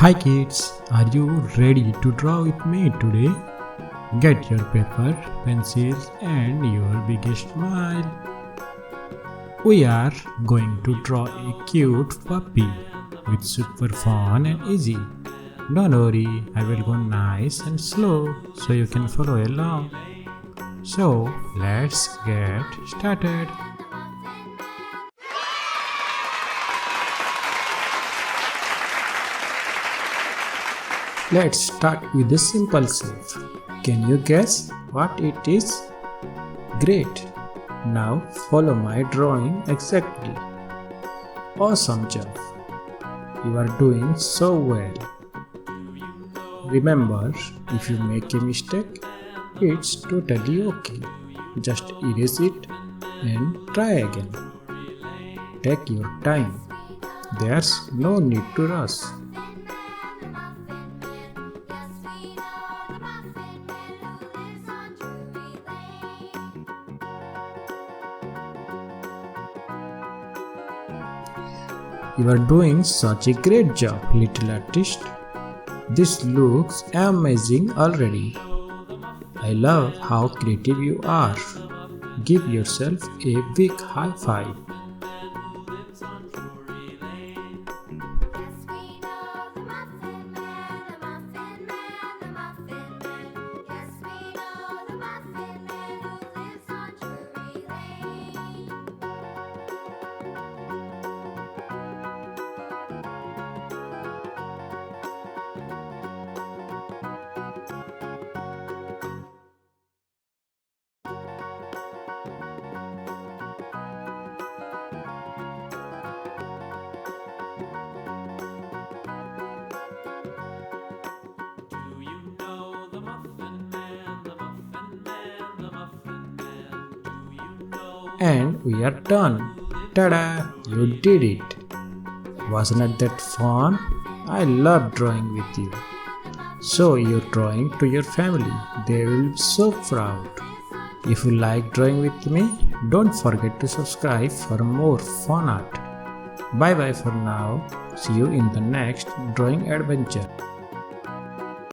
Hi kids, are you ready to draw with me today? Get your paper, pencils and your biggest smile. We are going to draw a cute puppy with super fun and easy. Don't worry, I will go nice and slow so you can follow along. So let's get started. Let's start with a simple shape. Can you guess what it is? Great! Now follow my drawing exactly. Awesome job! You are doing so well. Remember, if you make a mistake, it's totally okay. Just erase it and try again. Take your time. There's no need to rush. You are doing such a great job, little artist. This looks amazing already. I love how creative you are. Give yourself a big high five. And we are done. Tada! You did it. Wasn't that fun? I love drawing with you. Show your drawing to your family. They will be so proud. If you like drawing with me, don't forget to subscribe for more fun art. Bye bye for now. See you in the next drawing adventure.